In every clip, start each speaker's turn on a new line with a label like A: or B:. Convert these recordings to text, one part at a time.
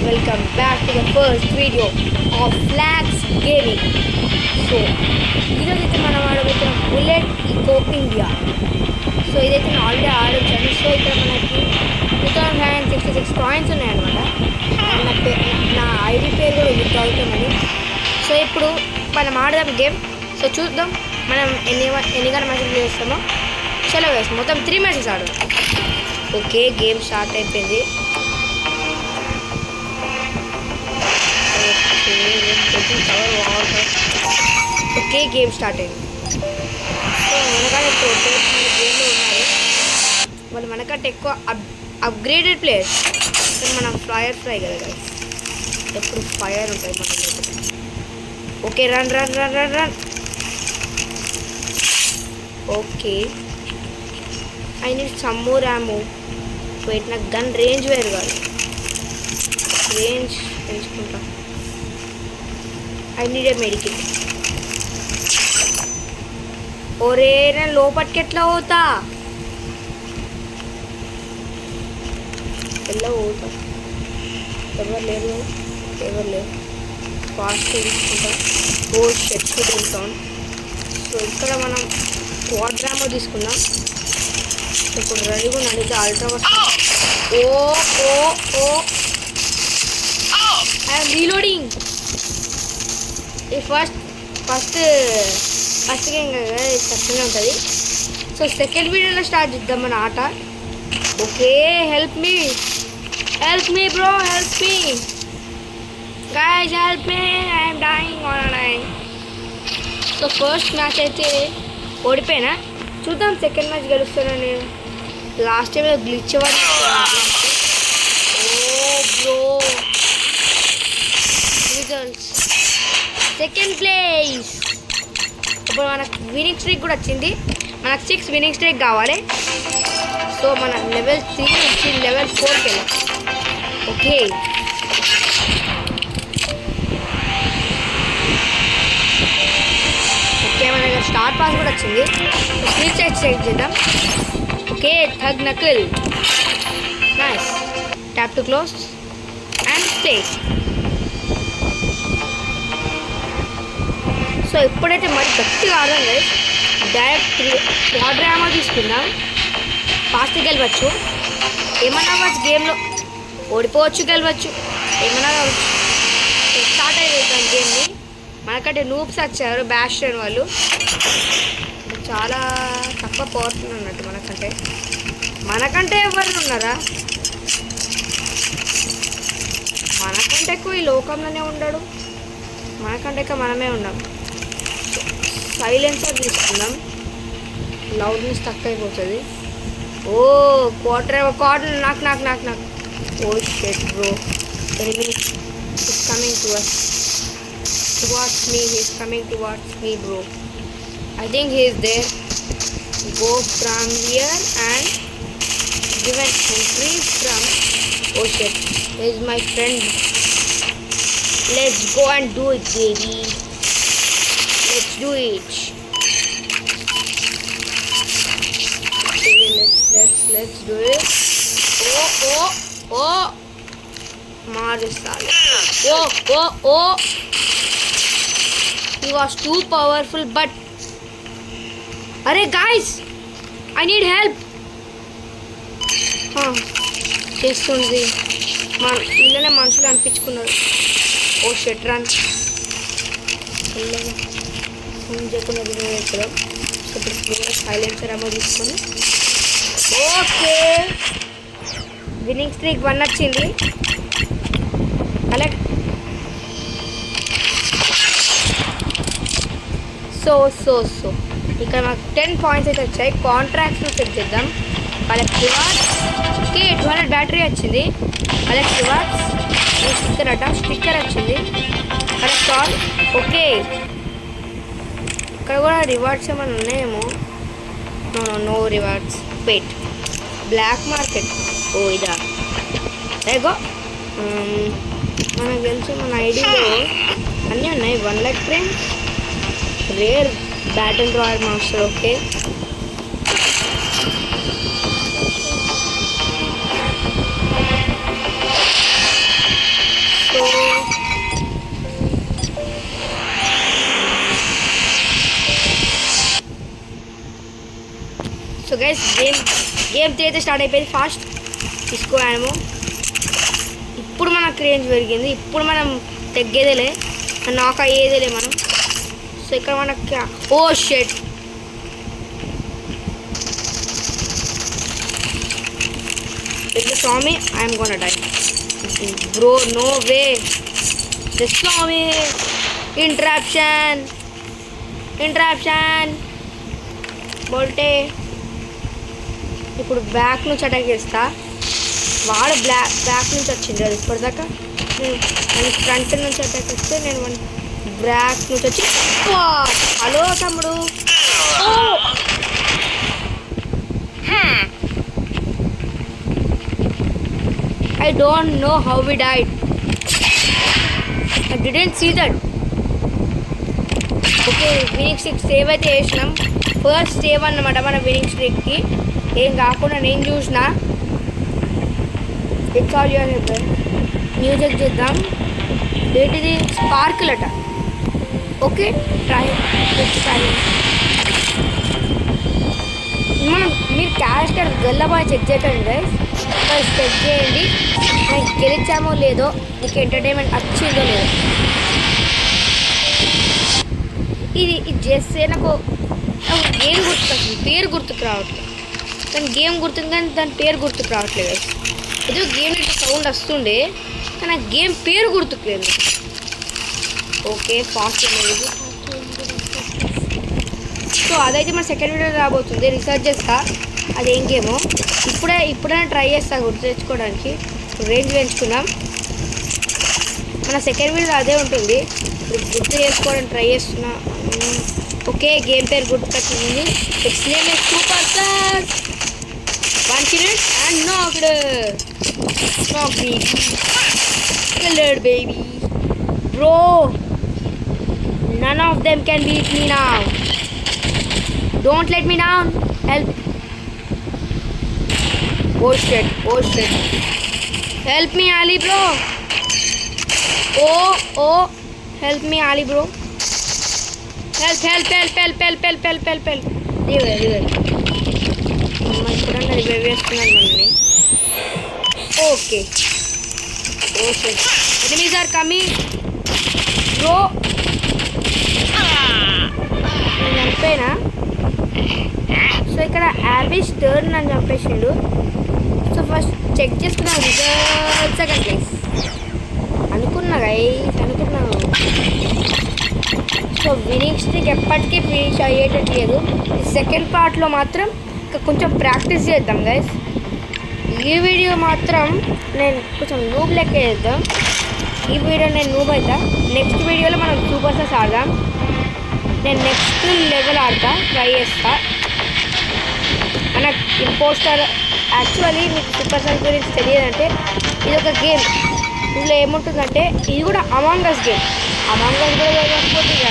A: welcome back to the first video of Flags Gaming. So, ఈరోజైతే మనం ఆడబోతున్న bullet eco India. So ఇదైతే నేను already ఆడొచ్చాను. So ఇక్కడ మనకి 2066 కాయిన్స్ ఉన్నాయన్నమాట. నా ఐడి పేరు కూడా విత్ అవుతామని. సో ఇప్పుడు మనం ఆడదాం గేమ్. సో చూద్దాం మనం ఎన్ని గంటల మ్యాచెస్ చేస్తామో. చలో వేసి మొత్తం 3 మ్యాచెస్ ఆడు. ఓకే, గేమ్ స్టార్ట్ అయిపోయింది. ఓకే, గేమ్ స్టార్ట్ అయింది. సో మనకంటే గేమ్లో ఉన్నారు వాళ్ళు, మనకంటే ఎక్కువ అప్గ్రేడెడ్ ప్లేయర్స్. మనం ఫ్రై కదా, ఎప్పుడు ఫైర్ ఉంటుంది మన. Okay, run run run run run. Okay, I need some more ammo. Wait, నాకు గన్ రేంజ్ వేరు కాదు, రేంజ్ పెంచుకుంటా. I need a medkit. ఒరే, నేను లోపలికి ఎట్లా పోతా? ఎలా పోతా? ఎవరు లేరు ఫాస్ట్ తీసుకుంటా. ఓ షెట్ వెళ్తాం. సో ఇక్కడ మనం క్వాడ్రామో తీసుకుందాం. సో ఇప్పుడు రెడీగా నడితే ultra oh oh oh I'm reloading. ఈ ఫస్ట్ గేమ్ కదా, కష్టంగా ఉంటుంది. సో సెకండ్ వీడియోలో స్టార్ట్ చేద్దాం మన ఆట. Okay, help me bro, help me guys, help me, I'm dying on dying. So first match అయితే ఓడిపోయినా. చూద్దాం సెకండ్ మ్యాచ్ గెలుస్తాను నేను. లాస్ట్ టైం గ్లిచ్ అవ్వాలి. ఓ బ్రో, రిజల్ట్స్ సెకండ్ ప్లేస్. ఇప్పుడు మనకు వినింగ్ స్ట్రీక్ కూడా వచ్చింది. మనకు 6 వినింగ్ స్ట్రీక్ కావాలి. సో మన లెవెల్ 3 నుంచి లెవెల్ 4కి వెళ్ళాం. ఓకే, మన దగ్గర స్టార్ పాస్ కూడా వచ్చింది. స్పీడ్ చెక్ చేద్దాం. Okay, thug knuckle, nice. Tap to close and play. So ఇప్పుడైతే మరి గట్టిగా ఆడదాం గైస్. డైరెక్ట్ క్వాడ్రామో తీసుకుందాం. ఫాస్ట్ గెలవచ్చు, ఏమన్నా అవ్వచ్చు. గేమ్లో ఓడిపోవచ్చు, గెలవచ్చు, ఏమన్నా కావచ్చు. స్టార్ట్ అయిపోతాం గేమ్ని. మనకంటే నూబ్స్ వచ్చారు, బ్యాస్టన్ వాళ్ళు. చాలా తక్కువ పవర్ఫుల్ ఉన్నట్టు మనకంటే ఎవరు ఉన్నారా? మనకంటే ఎక్కువ ఈ లోకంలోనే ఉండడు. మనకంటే ఎక్కువ మనమే ఉన్నాం. సైలెన్సర్ తీసుకుందాం, లౌడ్నెస్ తక్కువ అయిపోతుంది. ఓ క్వార్టర్ నాకు. Oh shit bro, enemy is coming to us. Towards me, he's coming towards me, bro. I think he is there. Go from here and give an entry from. Oh shit, he is my friend. Let's go and do it, baby. Let's do it. Okay, let's do it. Oh Marisal. Oh he was too powerful, but అరే guys, I need help. చేస్తుంది ఇళ్ళనే మనుషులు అనిపించుకున్నారు. ఓ షెట్ run చేయకున్నది ఇక్కడ. ఇప్పుడు silencer ఏమో తీసుకొని. Okay, winnowing streak 1 వచ్చింది. అలాగే సో ఇక్కడ మాకు 10 పాయింట్స్ అయితే వచ్చాయి. కాంట్రాక్ట్స్ చెక్ చేద్దాం. వాళ్ళకి రివార్డ్స్కి 200 బ్యాటరీ వచ్చింది. వాళ్ళకి రివార్డ్స్ స్టిక్కర్ వచ్చింది. Correct all. ఓకే, ఇక్కడ కూడా రివార్డ్స్ ఏమైనా ఉన్నాయేమో. No rewards. Wait, black market. Oh ఇదా, ఏగో మనకు తెలుసు మన ఐడిలో అన్నీ ఉన్నాయి. 1 lakh friends, rare battle royal master. Okay, guys game 3 అయితే స్టార్ట్ అయిపోయింది. ఫాస్ట్ తీసుకోవాము. ఇప్పుడు మనకు రేంజ్ పెరిగింది. ఇప్పుడు మనం తగ్గేదేలే, నాక్ అయ్యేదేలే మనం. సో ఇక్కడ మనకి ఓ షెట్, just saw me, I'm gonna die. Bro, no way. Just saw me. Interruption. బోల్టే. ఇప్పుడు బ్యాక్ నుంచి అటాక్ చేస్తా. వాడు బ్యాక్ నుంచి వచ్చింది అది ఇప్పటిదాకా. నేను ఫ్రంట్ నుంచి అటాక్ చేస్తే నేను బ్యాక్ నుంచి వచ్చి హలో తమ్ముడు. I don't know how we died. I didn't see that. Okay, winning streak save అయితే చేసినాం. ఫస్ట్ సేవ్ అన్నమాట మన విన్నింగ్ స్ట్రీక్కి. ఏం కాకుండా నేను చూసిన. It's all your help. Music చేద్దాం. ఏంటిది? స్పార్కిల్ అట. Okay try. మనం మీరు క్యారెక్టర్ గల్లబాయ్ చెక్ చేయకండి గైస్. ఫస్ట్ చెక్ చేయండి, మనకి గెలిచామో లేదో, నీకు ఎంటర్టైన్మెంట్ వచ్చిందో లేదో. ఇది చేస్తే నాకు గేమ్ గుర్తుకొస్తుంది, పేరు గుర్తుకు రావట్లేదు. కానీ గేమ్ గుర్తుంది కానీ దాని పేరు గుర్తుకు రావట్లేదు. ఏదో గేమ్ సౌండ్ వస్తుండే కానీ ఆ గేమ్ పేరు గుర్తుకులేదు. ఓకే ఫాస్ట్ లేదు. సో అదైతే మన సెకండ్ వీడియో రాబోతుంది. రీసెర్చ్ చేస్తా అదేం గేమో. ఇప్పుడైనా ట్రై చేస్తా గుర్తు తెచ్చుకోవడానికి. రేంజ్ పెంచుకుందాం. మన సెకండ్ వీడియో అదే ఉంటుంది. గుర్తు చేసుకోవడానికి ట్రై చేస్తున్నా. ఓకే గేమ్ పేరు గుర్తుకొచ్చింది. Its name is super stars. 1 minute and knocked baby. Killed baby. Bro, none of them can beat me now. Don't let me down. Help. Oh shit. Help me Ali bro. Oh help me Ali bro. Help. Leave. మనం revive చేస్తున్నాను మనని. Okay. Oh shit. Enemies are coming. Bro. నేను చంపేనా? So ఇక్కడ యావిష్ third నన్ను చంపేసిండు. So first check చేసుకున్నాను results. Second place అనుకున్నా అనుకున్నాను. So winning streak ఎప్పటికీ ఫినిష్ అయ్యేటట్లేదు. ఈ సెకండ్ పార్ట్లో మాత్రం ఇంకా కొంచెం ప్రాక్టీస్ చేద్దాం గైస్. ఈ వీడియో మాత్రం నేను కొంచెం నూబ్ లెక్క చేద్దాం. ఈ వీడియో నేను నూబ్ అవుతా. నెక్స్ట్ వీడియోలో మనం సూపర్ స్టార్స్ ఆడదాం. నేను నెక్స్ట్ లెవెల్ ఆడతా, ట్రై చేస్తా. మనకు ఇంపోస్టర్ యాక్చువల్లీ మీకు సూపర్ స్టార్ గురించి తెలియదంటే ఇది ఒక గేమ్. ఇందులో ఏముంటుందంటే ఇది కూడా among us game. Among us కూడా లేకపోతే ఇక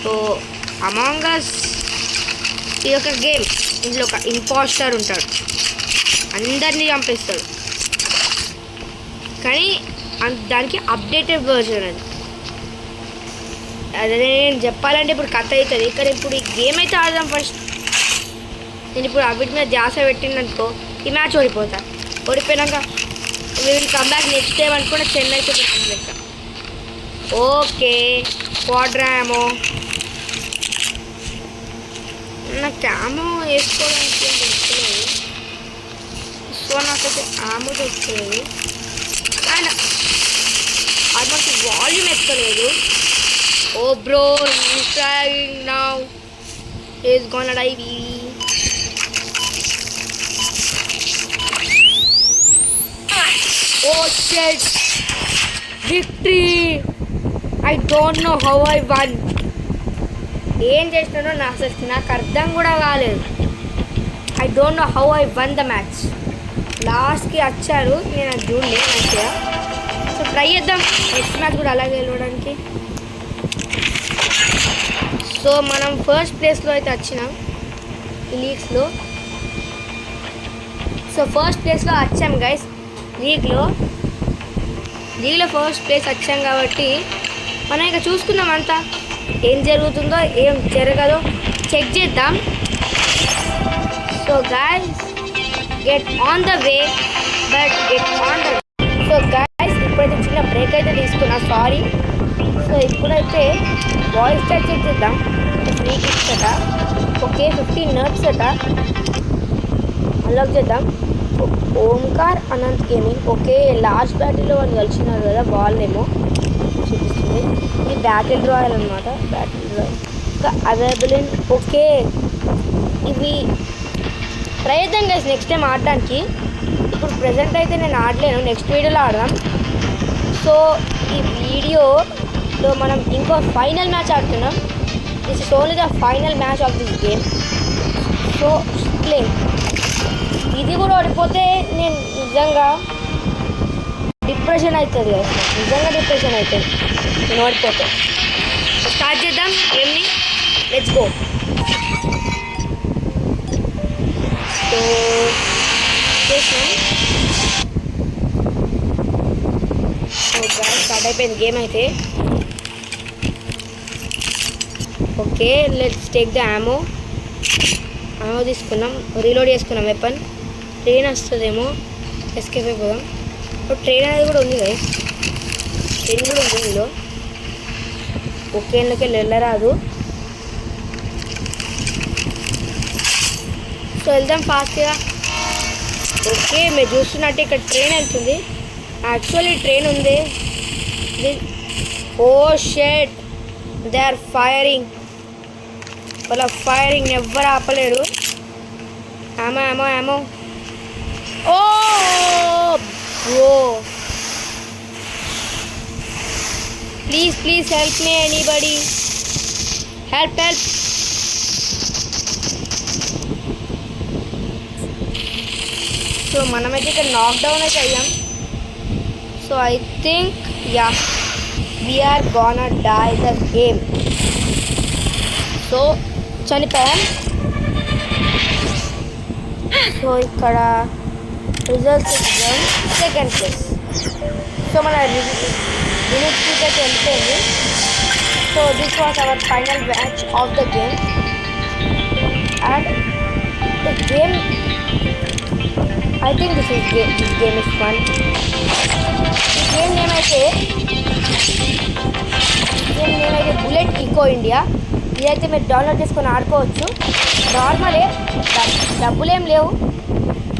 A: సో అమాంగ్ అస్ ఇది ఒక గేమ్. ఇందులో ఒక ఇంపోస్టర్ ఉంటాడు, అందరినీ చంపేస్తాడు. కానీ దానికి అప్డేటెడ్ వర్జన్ అది. అదే నేను చెప్పాలంటే ఇప్పుడు కథ అవుతుంది. ఇక్కడ ఇప్పుడు ఈ గేమ్ అయితే ఆడదాం ఫస్ట్. నేను ఇప్పుడు అవిటి మీద ధ్యాస పెట్టిందనుకో ఈ మ్యాచ్ ఓడిపోతా. ఓడిపోయినాక వీళ్ళు కమ్బ్యాక్ నెక్స్ట్ టైం అనుకుంటే చెన్నై సూపర్ కింగ్స్ లెక్క. ఓకే క్వాడ్రామో నాకు ఆమో వేసుకోవడానికి దొరకలేదు. సో నాకైతే ఆమో దొరకలేదు. అండ్ అది మనకి వాల్యూమ్ ఎక్కలేదు. ఓ bro he's trying now. He's gonna die baby. Oh shit. Victory. I don't know how I won. ఏం చేసినానో నాకు అర్థం కూడా కాలేదు. I don't know how I won the match. లాస్ట్కి వచ్చారు, నేను అది చూడలే మంచిగా. సో ట్రై చేద్దాం నెక్స్ట్ మ్యాచ్ కూడా అలాగే వెళ్ళడానికి. సో మనం ఫస్ట్ ప్లేస్లో అయితే వచ్చినాం ఈ లీగ్స్లో. సో ఫస్ట్ ప్లేస్లో వచ్చాం గైస్. లీగ్లో ఫస్ట్ ప్లేస్ వచ్చాం కాబట్టి మనం ఇక చూసుకుందాం అంతా. ఏం జరుగుతుందో ఏం జరగదో చెక్ చేద్దాం. So guys get on the way, so guys ఇప్పుడైతే చిన్న బ్రేక్ అయితే తీసుకున్నా, సారీ. సో ఇప్పుడైతే వాయిస్ చాట్ చెక్ చేద్దాం. ఫ్రీకి ఇచ్చట, ఓకే 15 నట్స్ అట, అన్లాక్ చేద్దాం. Omkar Anant gaming, okay last బ్యాటిల్లో వాళ్ళు కలిసినారు కదా, వాళ్ళేమో చూపిస్తుంది. ఇది బ్యాటిల్ రాయల్ అనమాట, బ్యాటిల్ రాయల్ ఇంకా అవైలబుల్ ఇన్, ఓకే ఇవి ట్రై చేద్దాం గైస్ నెక్స్ట్ టైం ఆడడానికి. ఇప్పుడు ప్రజెంట్ అయితే నేను ఆడలేను, నెక్స్ట్ వీడియోలో ఆడదాం. సో ఈ వీడియోలో మనం ఇంకో ఫైనల్ మ్యాచ్ ఆడుతున్నాం. This is only the final match of this game. So play. ఇది కూడా ఓడిపోతే నేను నిజంగా డిప్రెషన్ అవుతుంది కదా, నిజంగా డిప్రెషన్ అవుతుంది నేను ఓడిపోతే. స్టార్ట్ చేద్దాం గేమ్ని, లెట్స్ గో. సో స్టార్ట్ అయిపోయింది గేమ్ అయితే. ఓకే లెట్స్ టేక్ ద ఆమో తీసుకున్నాం, రీలోడ్ చేసుకున్నాం వెపన్. ట్రైన్ వస్తుందేమో, ఎస్కేప్ అయిపోదాం. ట్రైన్ అనేది కూడా ఉంది కదా, ట్రైన్ కూడా ఉంది ఇందులో. ఓకే ఇందులోకి వెళ్ళరాదు. సో వెళ్దాం ఫాస్ట్గా. ఓకే మీరు చూస్తున్నట్టు ఇక్కడ ట్రైన్ వెళ్తుంది, యాక్చువల్లీ ట్రైన్ ఉంది. Oh shit, they are firing, వాళ్ళ ఫైరింగ్ ఎవ్వరు ఆపలేరు. Ammo ammo ammo, oh bro please please help me, anybody help help. So మనమైతే ఇక్కడ నాక్ డౌన్ అయితే అయ్యాం. So I think yeah we're gonna die the game. So చనిపోయాం. So ఇక్కడ results second place. So మన release అయితే వెళ్ళిపోయింది. So this was our final match of the game. And the game I think this game is fun. ఈ game name అయితే bullet eco India. ఇదైతే మీరు download చేసుకొని ఆడుకోవచ్చు. నార్మలే, డబ్బులేం లేవు,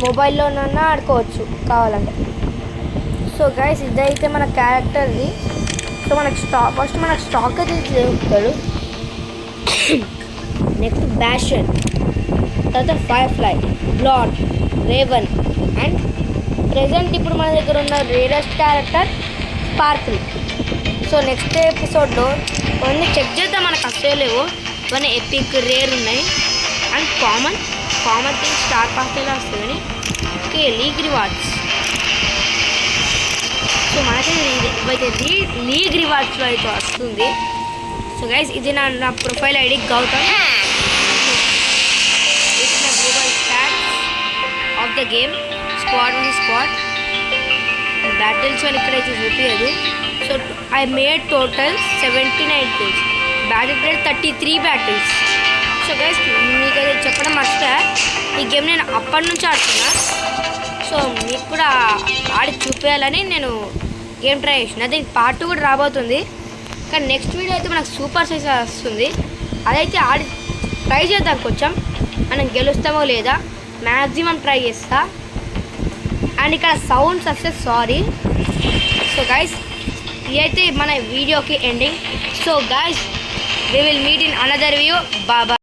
A: మొబైల్లోనన్నా ఆడుకోవచ్చు కావాలంటే. సో గైస్ ఇదైతే మన క్యారెక్టర్ది. సో మనకు ఫస్ట్ మనకు స్టాక్ అయితే దొరుకుతాడు. నెక్స్ట్ బ్యాషన్, తర్వాత ఫైర్ఫ్లై, బ్లాడ్, రేవన్ అండ్ ప్రెజెంట్ ఇప్పుడు మన దగ్గర ఉన్న rarest character Sparkle. So next ఎపిసోడ్లో ఇవన్నీ చెక్ చేద్దాం, మనకు అస్సలు లేవు. ఇవన్నీ ఎపిక్, రేర్ ఉన్నాయి and common thing star pass ఎలా వస్తుంది. Okay league rewards. సో మనకైతే ఇవైతే లీగ్ రివార్డ్స్లో అయితే వస్తుంది. సో గైస్ ఇది నా ప్రొఫైల్ ఐడి గౌతమ్. ఇట్స్ నా global stats of the game. Squad ఉంది, స్క్వాడ్ బ్యాటిల్స్ అని ఇక్కడైతే చూపించదు. So I made total 79 kills, battle place 33 battles. So guys మీకు అది చెప్పడం మర్చిపోయా, ఈ గేమ్ నేను అప్పటి నుంచి ఆడుతున్నా. సో మీకు కూడా ఆడి చూపించాలని నేను గేమ్ ట్రై చేసిన. దీనికి పార్ట్ 2 కూడా రాబోతుంది. కానీ నెక్స్ట్ వీడియో అయితే మనకు సూపర్ సైజ్ వస్తుంది, అదైతే ఆడి ట్రై చేద్దాం. కొంచెం మనం గెలుస్తామో లేదా మ్యాక్సిమం ట్రై చేస్తా. అండ్ ఇక్కడ సౌండ్స్ వస్తే సారీ. సో గైస్ ఇదైతే మన వీడియోకి ending. So guys we will meet in another video. Bye bye.